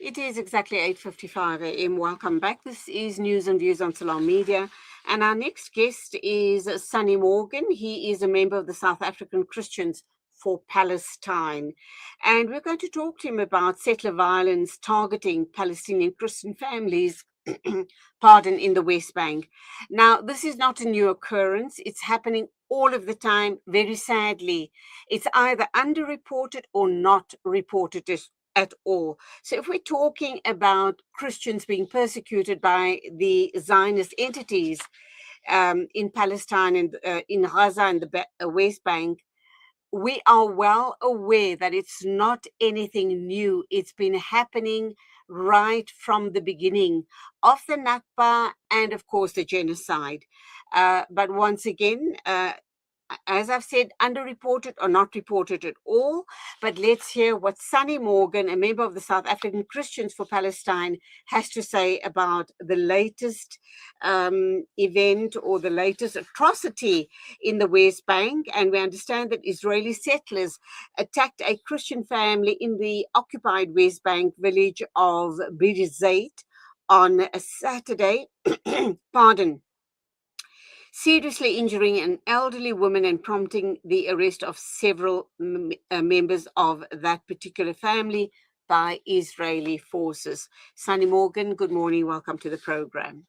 It is exactly 8:55 a.m. Welcome back. This is News and Views on Salam Media. And our next guest is Sonny Morgan. He is a member of the South African Christians for Palestine. And we're going to talk to him about settler violence targeting Palestinian Christian families, in the West Bank. Now, this is not a new occurrence. It's happening all of the time, very sadly. It's either underreported or not reported at all. So if we're talking about Christians being persecuted by the Zionist entities in Palestine and in Gaza and the West Bank, we are well aware that it's not anything new. It's been happening right from the beginning of the Nakba and, of course, the genocide. But once again, as I've said, underreported or not reported at all. But let's hear what Sonny Morgan, a member of the South African Christians for Palestine, has to say about the latest event or the latest atrocity in the West Bank. And we understand that Israeli settlers attacked a Christian family in the occupied West Bank village of Bir Zait on a Saturday. Pardon, seriously injuring an elderly woman and prompting the arrest of several members of that particular family by Israeli forces. Sonny Morgan, good morning. Welcome to the program.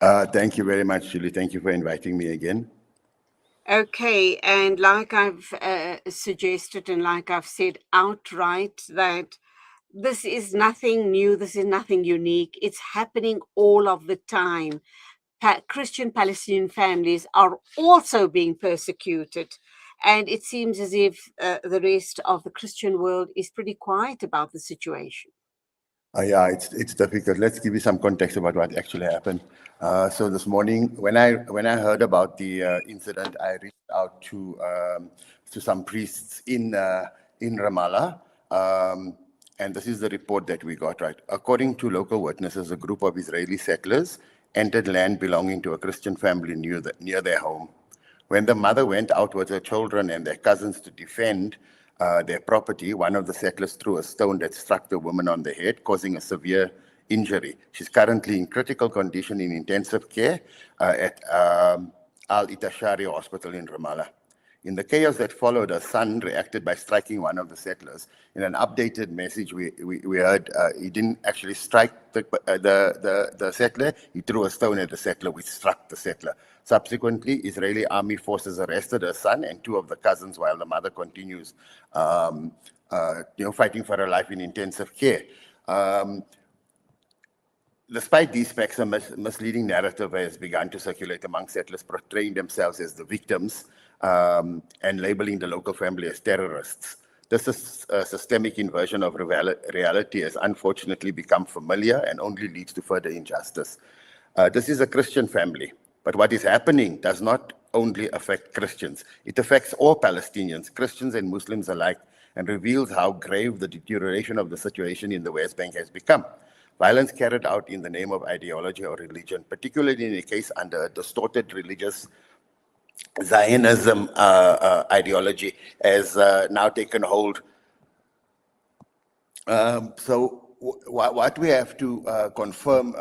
Thank you very much, Julie. Thank you for inviting me again. Okay, and like I've suggested and like I've said outright, that this is nothing new, this is nothing unique. It's happening all of the time. Christian Palestinian families are also being persecuted. And it seems as if the rest of the Christian world is pretty quiet about the situation. Yeah, it's difficult. Let's give you some context about what actually happened. So this morning, when I heard about the incident, I reached out to some priests in Ramallah, and this is the report that we got. Right, according to local witnesses, a group of Israeli settlers entered land belonging to a Christian family near their home. When the mother went out with her children and their cousins to defend their property, one of the settlers threw a stone that struck the woman on the head, causing a severe injury. She's currently in critical condition in intensive care at Al-Itashari Hospital in Ramallah. In the chaos that followed, her son reacted by striking one of the settlers. In an updated message, we heard he didn't actually strike the settler. He threw a stone at the settler, which struck the settler. Subsequently, Israeli army forces arrested her son and two of the cousins, while the mother continues, fighting for her life in intensive care. Despite these facts, a misleading narrative has begun to circulate among settlers, portraying themselves as the victims and labeling the local family as terrorists. This systemic inversion of reality has unfortunately become familiar and only leads to further injustice. This is a Christian family, but what is happening does not only affect Christians. It affects all Palestinians, Christians and Muslims alike, and reveals how grave the deterioration of the situation in the West Bank has become. Violence carried out in the name of ideology or religion, particularly in a case under a distorted religious Zionism ideology, has now taken hold. What we have to confirm,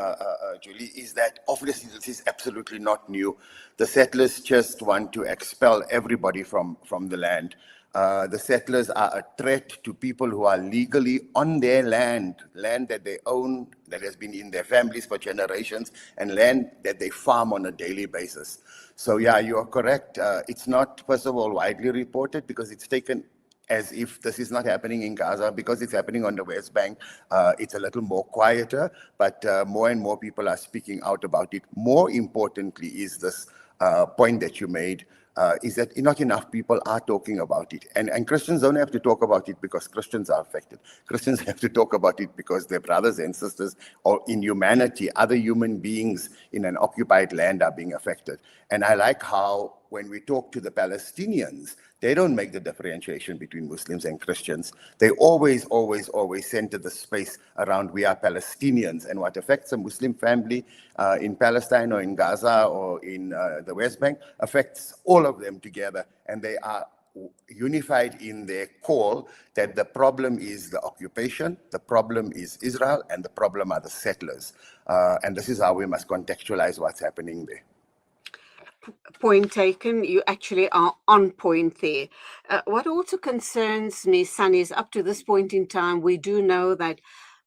Julie, is that obviously this is absolutely not new. The settlers just want to expel everybody from the land. The settlers are a threat to people who are legally on their land that they own, that has been in their families for generations, and land that they farm on a daily basis. So yeah, you are correct. It's not, first of all, widely reported because it's taken as if this is not happening in Gaza. Because it's happening on the West Bank, it's a little more quieter, but more and more people are speaking out about it. More importantly is this point that you made, is that not enough people are talking about it. And Christians don't have to talk about it because Christians are affected. Christians have to talk about it because their brothers and sisters, or in humanity, other human beings in an occupied land are being affected. And I like how when we talk to the Palestinians, they don't make the differentiation between Muslims and Christians. They always center the space around we are Palestinians, and what affects a Muslim family in Palestine or in Gaza or in the West Bank affects all of them together, and they are unified in their call that the problem is the occupation, the problem is Israel, and the problem are the settlers. And this is how we must contextualize what's happening there. Point taken. You actually are on point there. What also concerns me, Sunny, is up to this point in time, we do know that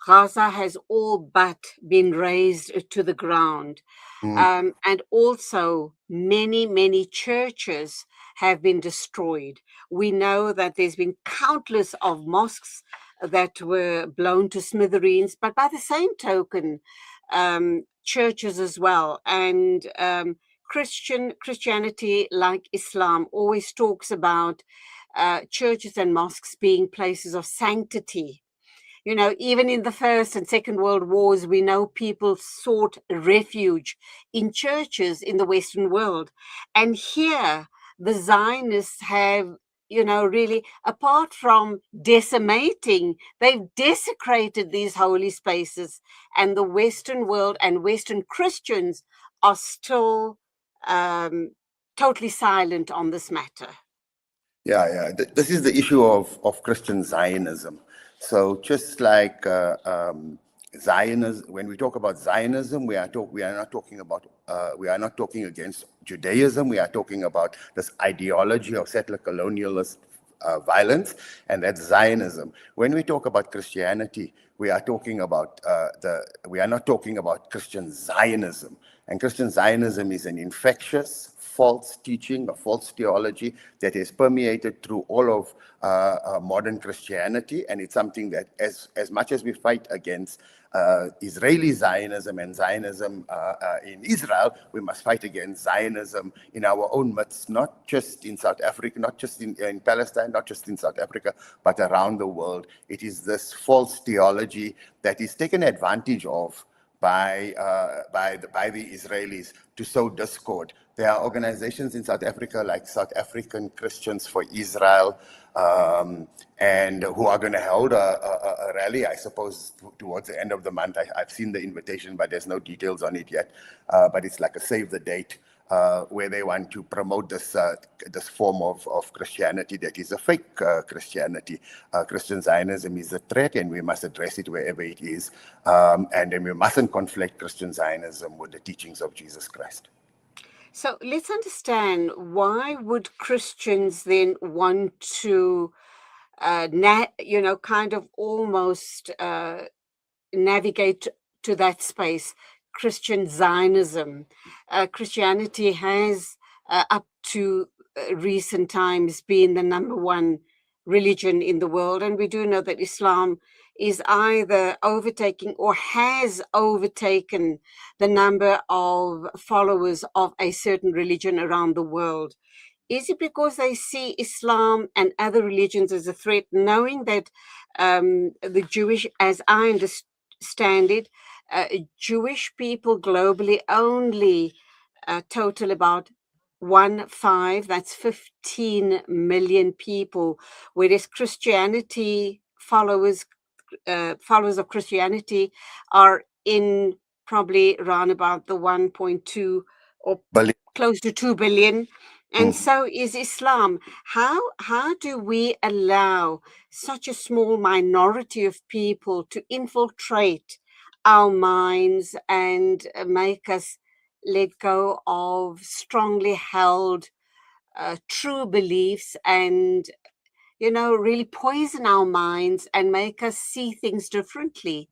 Gaza has all but been razed to the ground. And also many, many churches have been destroyed. We know that there's been countless of mosques that were blown to smithereens, but by the same token, churches as well. And Christianity, like Islam, always talks about churches and mosques being places of sanctity. You know, even in the First and Second World Wars, we know people sought refuge in churches in the Western world. And here, the Zionists have, you know, really, apart from decimating, they've desecrated these holy spaces. And the Western world and Western Christians are still totally silent on this matter. Yeah. This is the issue of Christian Zionism. So just like Zionism, when we talk about Zionism, we are not talking against Judaism. We are talking about this ideology of settler colonialist violence, and that's Zionism. When we talk about Christianity, we are not talking about Christian Zionism. And Christian Zionism is an infectious, false teaching, a false theology that is permeated through all of modern Christianity. And it's something that as much as we fight against Israeli Zionism and Zionism in Israel, we must fight against Zionism in our own midst, not just in South Africa, not just in Palestine, not just in South Africa, but around the world. It is this false theology that is taken advantage of by the Israelis to sow discord. There are organizations in South Africa like South African Christians for Israel, and who are going to hold a rally, I suppose, towards the end of the month. I've seen the invitation, but there's no details on it yet. But it's like a save the date, where they want to promote this form of Christianity that is a fake Christianity. Christian Zionism is a threat, and we must address it wherever it is. And then we mustn't conflate Christian Zionism with the teachings of Jesus Christ. So let's understand, why would Christians then want to, kind of almost navigate to that space, Christian Zionism? Christianity has, up to recent times, been the number one religion in the world. And we do know that Islam is either overtaking or has overtaken the number of followers of a certain religion around the world. Is it because they see Islam and other religions as a threat, knowing that the Jewish, as I understand it, Jewish people globally only total about 1.5, that's 15 million people, whereas Christianity followers of Christianity are in probably around about the 1.2 or close to 2 billion. And so is Islam. How do we allow such a small minority of people to infiltrate our minds and make us let go of strongly held true beliefs, and really poison our minds and make us see things differently,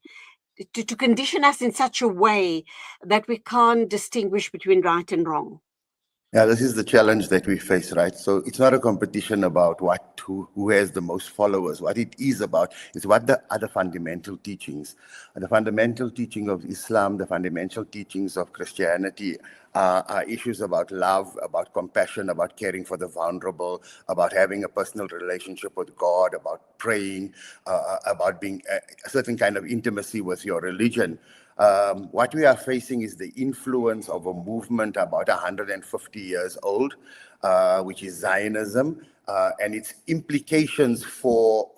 to condition us in such a way that we can't distinguish between right and wrong? Yeah, this is the challenge that we face, right? So it's not a competition about who has the most followers. What it is about is what the other fundamental teachings, the fundamental teaching of Islam, the fundamental teachings of Christianity are issues about love, about compassion, about caring for the vulnerable, about having a personal relationship with God, about praying, about being a certain kind of intimacy with your religion. What we are facing is the influence of a movement about 150 years old, which is Zionism, and its implications for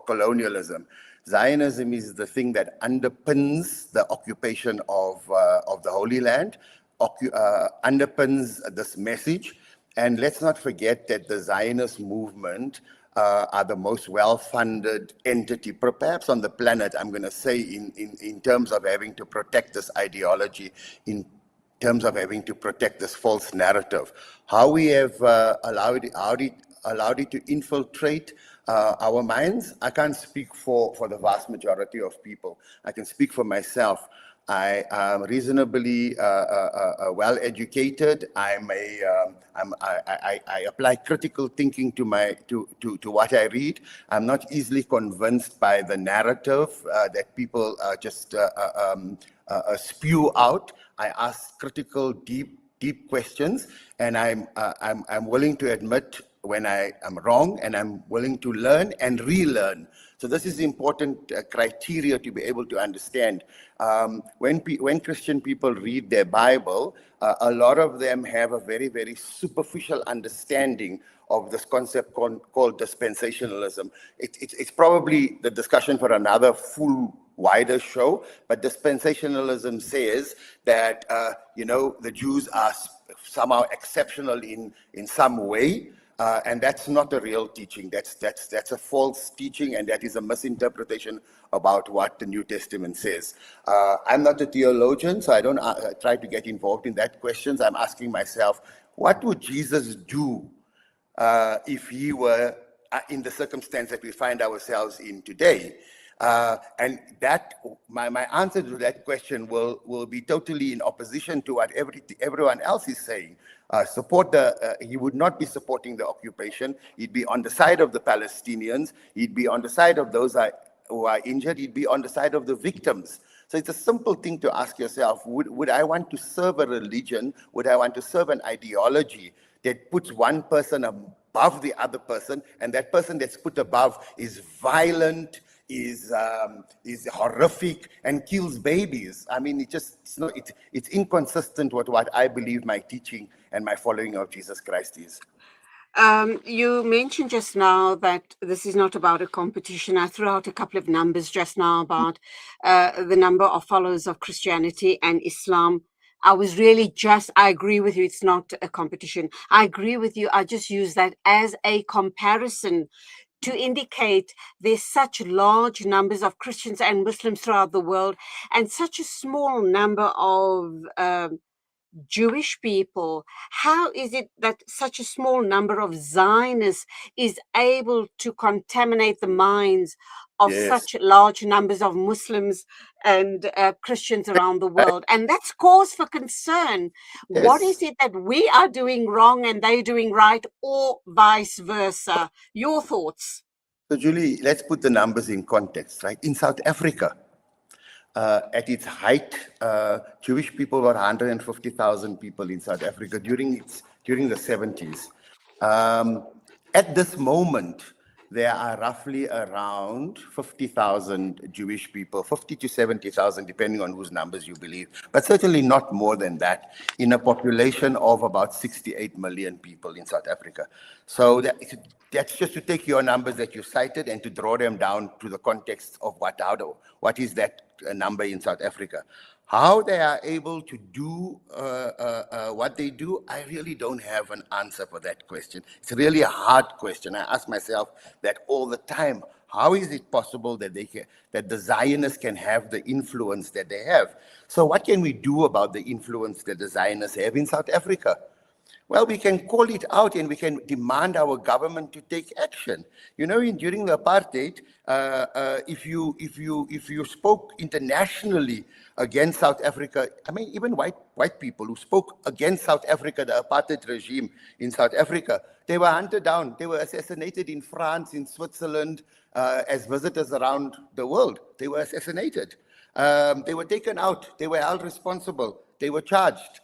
colonialism. Zionism is the thing that underpins the occupation of the Holy Land, underpins this message, And let's not forget that the Zionist movement are the most well-funded entity, perhaps on the planet, I'm going to say, in terms of having to protect this ideology, in terms of having to protect this false narrative. How we have allowed it to infiltrate our minds, I can't speak for the vast majority of people. I can speak for myself. I am reasonably well educated. I apply critical thinking to what I read. I'm not easily convinced by the narrative that people just spew out. I ask critical, deep questions, and I'm willing to admit when I am wrong, and I'm willing to learn and relearn. So this is important criteria to be able to understand. When Christian people read their Bible, a lot of them have a very, very superficial understanding of this concept called dispensationalism. It's probably the discussion for another full wider show, but dispensationalism says that the Jews are somehow exceptional in some way. And that's not a real teaching. That's a false teaching, and that is a misinterpretation about what the New Testament says. I'm not a theologian, so I don't try to get involved in that questions. I'm asking myself, what would Jesus do if he were in the circumstance that we find ourselves in today? And that my answer to that question will be totally in opposition to what everyone else is saying. He would not be supporting the occupation. He'd be on the side of the Palestinians. He'd be on the side of those who are injured. He'd be on the side of the victims. So it's a simple thing to ask yourself, would I want to serve a religion? Would I want to serve an ideology that puts one person above the other person, and that person that's put above is violent, is horrific, and kills babies? I mean, it's inconsistent with what I believe my teaching and my following of Jesus Christ is. You mentioned just now that this is not about a competition. I threw out a couple of numbers just now about the number of followers of Christianity and Islam. I agree with you, it's not a competition. I agree with you. I just use that as a comparison to indicate there's such large numbers of Christians and Muslims throughout the world, and such a small number of Jewish people. How is it that such a small number of Zionists is able to contaminate the minds of such large numbers of Muslims and Christians around the world? And that's cause for concern. Yes. What is it that we are doing wrong and they're doing right, or vice versa? Your thoughts? So, Julie, let's put the numbers in context, right? In South Africa, at its height, Jewish people were 150,000 people in South Africa during the 70s. At this moment, there are roughly around 50,000 Jewish people, 50 to 70,000, depending on whose numbers you believe, but certainly not more than that, in a population of about 68 million people in South Africa. So that's just to take your numbers that you cited and to draw them down to the context of what is that number in South Africa. How they are able to do what they do, I really don't have an answer for that question. It's really a hard question. I ask myself that all the time. How is it possible that that the Zionists can have the influence that they have? So what can we do about the influence that the Zionists have in South Africa? Well, we can call it out and we can demand our government to take action. You know, during the apartheid, if you spoke internationally against South Africa, I mean, even white people who spoke against South Africa, the apartheid regime in South Africa, they were hunted down. They were assassinated in France, in Switzerland, as visitors around the world. They were assassinated. They were taken out. They were held responsible. They were charged.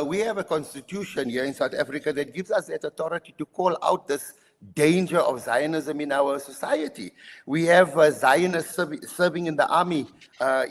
We have a constitution here in South Africa that gives us that authority to call out this danger of Zionism in our society. We have Zionists serving in the army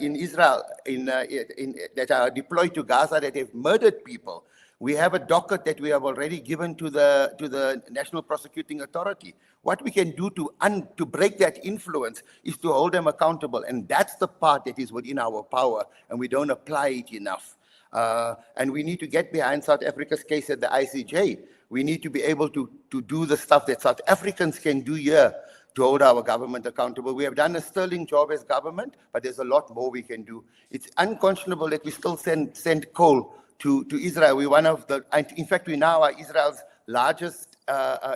in Israel that are deployed to Gaza that have murdered people. We have a docket that we have already given to the National Prosecuting Authority. What we can do to break that influence is to hold them accountable, and that's the part that is within our power, and we don't apply it enough. And we need to get behind South Africa's case at the ICJ. We need to be able to do the stuff that South Africans can do here to hold our government accountable. We have done a sterling job as government, but there's a lot more we can do. It's unconscionable that we still send coal to Israel. We're one of the, in fact, we now are Israel's largest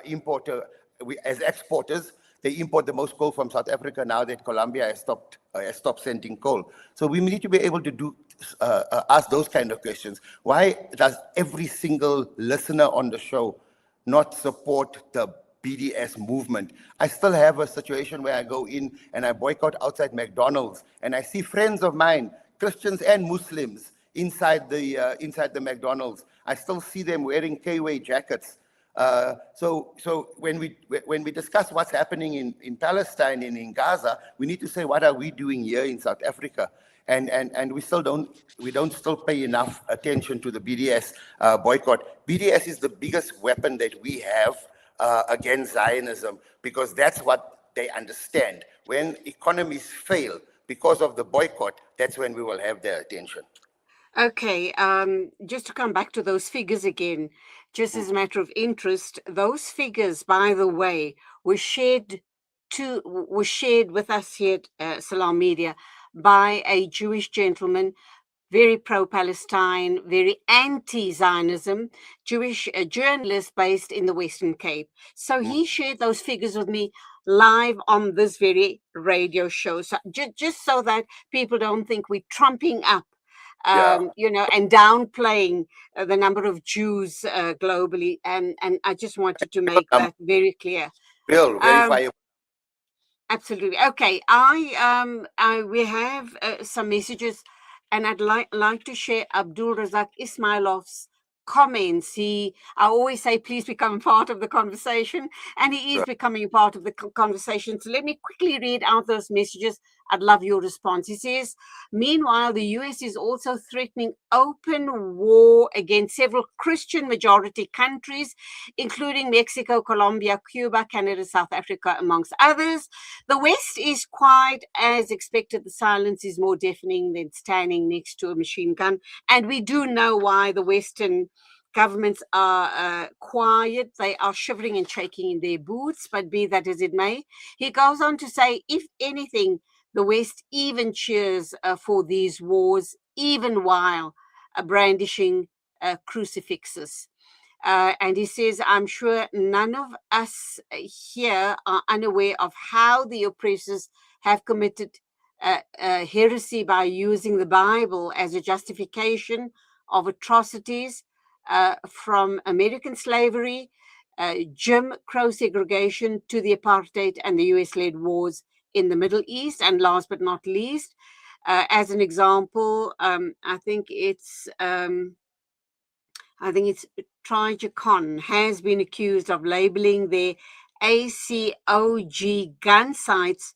importer. As exporters, they import the most coal from South Africa now that Colombia has stopped sending coal. So we need to be able to do ask those kind of questions. Why does every single listener on the show not support the BDS movement? I still have a situation where I go in and I boycott outside McDonald's, and I see friends of mine, Christians and Muslims, inside the McDonald's. I still see them wearing K-Way jackets. So when we discuss what's happening in Palestine and in Gaza, we need to say, what are we doing here in South Africa? And we don't still pay enough attention to the BDS boycott. BDS is the biggest weapon that we have against Zionism, because that's what they understand. When economies fail because of the boycott, that's when we will have their attention. Okay, just to come back to those figures again, just as a matter of interest, those figures, by the way, were shared with us here at Salam Media by a Jewish gentleman, very pro-Palestine, very anti-Zionism, Jewish journalist based in the Western Cape. So he shared those figures with me live on this very radio show. So just so that people don't think we're trumping up, you know, and downplaying the number of Jews globally. And I just wanted to make that very clear. Real, verifiable. Absolutely. Okay. We have some messages, and I'd like to share Abdul Razak Ismailov's comments. I always say, please become part of the conversation, and he is becoming part of the conversation. So let me quickly read out those messages. I'd love your response. He says, meanwhile, the US is also threatening open war against several Christian majority countries, including Mexico, Colombia, Cuba, Canada, South Africa, amongst others. The West is quiet as expected. The silence is more deafening than standing next to a machine gun. And we do know why the Western governments are quiet. They are shivering and shaking in their boots, but be that as it may. He goes on to say, if anything, the West even cheers for these wars, even while brandishing crucifixes. And he says, I'm sure none of us here are unaware of how the oppressors have committed heresy by using the Bible as a justification of atrocities from American slavery, Jim Crow segregation, to the apartheid and the US-led wars in the Middle East. And last but not least, as an example, I think it's Trajicon has been accused of labeling their ACOG gun sites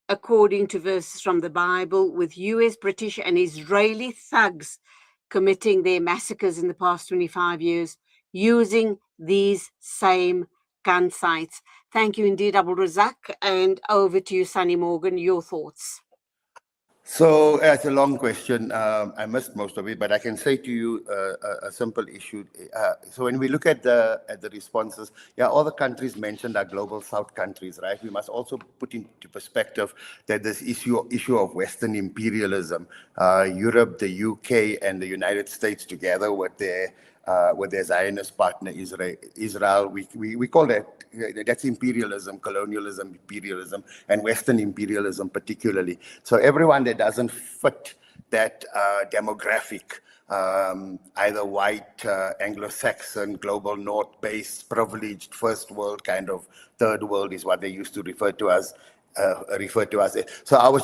according to verses from the Bible, with US, British, and Israeli thugs committing their massacres in the past 25 years using these same gun sites. Thank you indeed, Abdul Razak. And over to you, Sunny Morgan, your thoughts. So it's a long question. I missed most of it, but I can say to you a simple issue. So when we look at the responses, yeah, all the countries mentioned are global South countries, right? We must also put into perspective that this issue of Western imperialism, Europe, the UK, and the United States together with their Zionist partner Israel, we call that's imperialism, colonialism, imperialism, and Western imperialism particularly. So everyone that doesn't fit that demographic, either white, Anglo-Saxon, global North-based, privileged, first world kind of, third world is what they used to refer to as. So our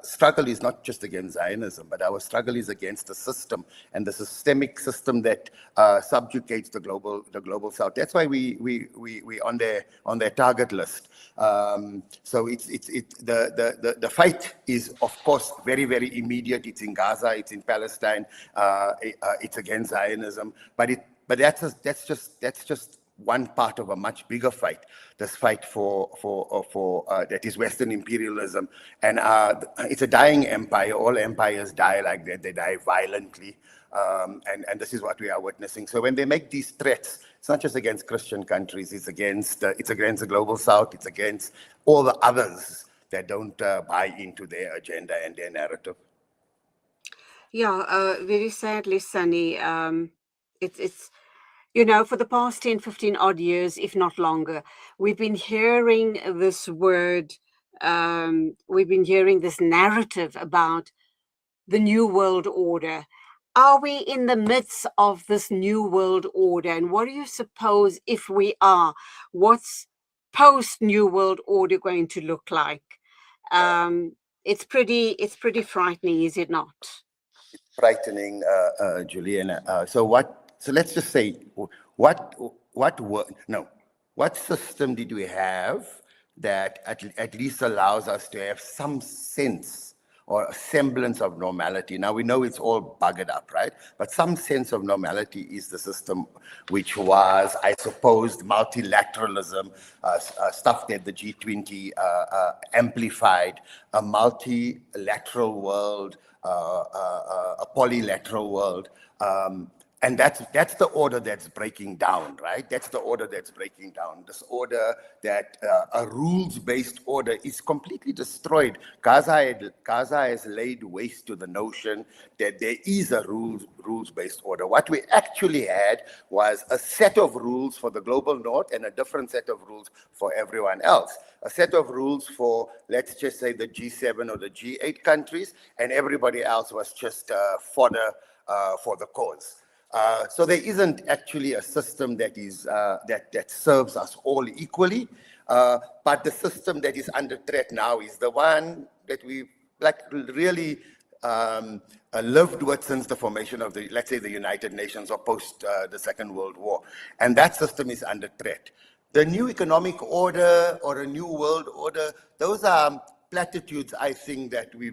struggle is not just against Zionism, but our struggle is against the system and the systemic system that subjugates the global South. That's why we on their target list. So the fight is of course very immediate. It's in Gaza, it's in Palestine, it's against Zionism, but that's just one part of a much bigger fight. This fight for that is Western imperialism, and it's a dying empire. All empires die like that. They die violently. And this is what we are witnessing. So when they make these threats, it's not just against Christian countries, it's against the global south, it's against all the others that don't buy into their agenda and their narrative. Yeah, very sadly, Sunny, it's for the past 10, 15 odd years, if not longer, we've been hearing this word, we've been hearing this narrative about the New World Order. Are we in the midst of this New World Order? And what do you suppose, if we are, what's post New World Order going to look like? It's pretty frightening, is it not? Frightening, Julian. So let's just say, what system did we have that at least allows us to have some sense or a semblance of normality? Now we know it's all buggered up, right? But some sense of normality is the system, which was, I suppose, multilateralism, stuff that the G20 amplified, a multilateral world, a polylateral world. And that's the order that's breaking down, right? That's the order that's breaking down. This order that a rules-based order is completely destroyed. Gaza has laid waste to the notion that there is a rules-based order. What we actually had was a set of rules for the global north and a different set of rules for everyone else. A set of rules for, let's just say, the G7 or the G8 countries, and everybody else was just fodder for the cause. So there isn't actually a system that is that serves us all equally, but the system that is under threat now is the one that we really lived with since the formation of let's say, the United Nations or post the Second World War, and that system is under threat. The new economic order or a new world order, those are platitudes, I think, that we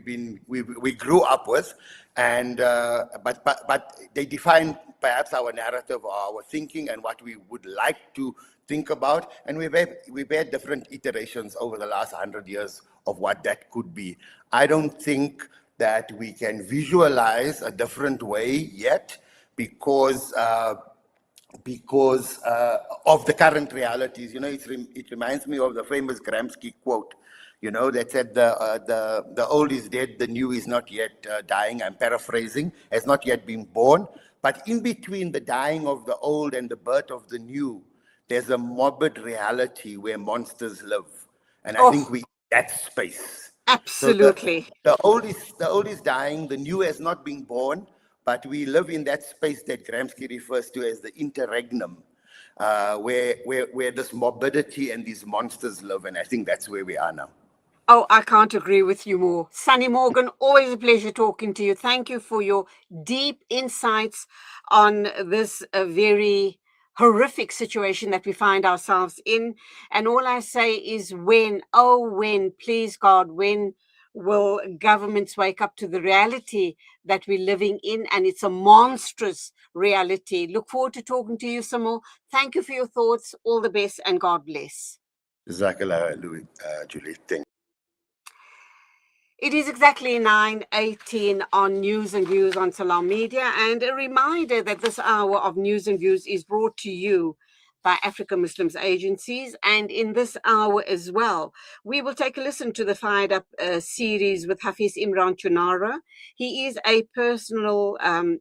grew up with, and but they define perhaps our narrative or our thinking and what we would like to think about. And we've had different iterations over the last 100 years of what that could be. I don't think that we can visualize a different way yet because of the current realities. It reminds me of the famous Gramsci quote, that said, the old is dead, the new is not yet dying. I'm paraphrasing, has not yet been born. But in between the dying of the old and the birth of the new, there's a morbid reality where monsters live. And I think that space. Absolutely. So the old is dying, the new has not been born, but we live in that space that Gramsci refers to as the interregnum, where this morbidity and these monsters live. And I think that's where we are now. Oh, I can't agree with you more. Sunny Morgan, always a pleasure talking to you. Thank you for your deep insights on this very horrific situation that we find ourselves in. And all I say is when, please God, when will governments wake up to the reality that we're living in? And it's a monstrous reality. Look forward to talking to you some more. Thank you for your thoughts. All the best and God bless. Jazakallah, Julie. Thank you. It is exactly 9:18 on News and Views on Salam Media, and a reminder that this hour of News and Views is brought to you by Africa Muslims Agencies. And in this hour as well, we will take a listen to the Fired Up series with Hafiz Imran Chunara. He is a personal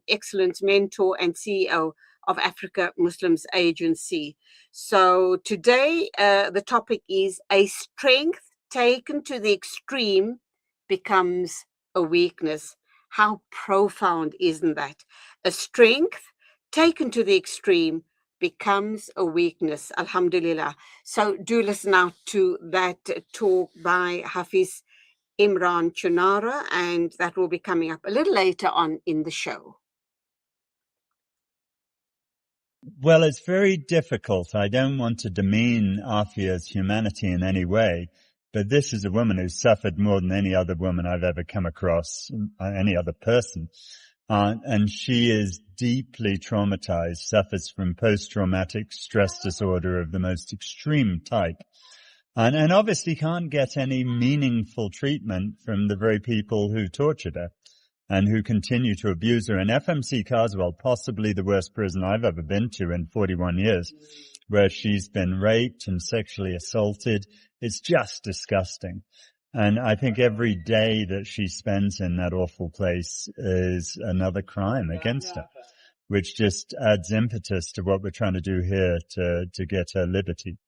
excellence mentor and CEO of Africa Muslims Agency. So today, the topic is a strength taken to the extreme becomes a weakness. How profound isn't that? A strength taken to the extreme becomes a weakness. Alhamdulillah. So do listen out to that talk by Hafiz Imran Chunara, and that will be coming up a little later on in the show. Well, it's very difficult. I don't want to demean Afia's humanity in any way, but this is a woman who's suffered more than any other woman I've ever come across, any other person. And she is deeply traumatized, suffers from post-traumatic stress disorder of the most extreme type, and obviously can't get any meaningful treatment from the very people who tortured her. and who continue to abuse her. And FMC Carswell, possibly the worst prison I've ever been to in 41 years, where she's been raped and sexually assaulted. It's just disgusting. And I think every day that she spends in that awful place is another crime against her, which just adds impetus to what we're trying to do here to get her liberty.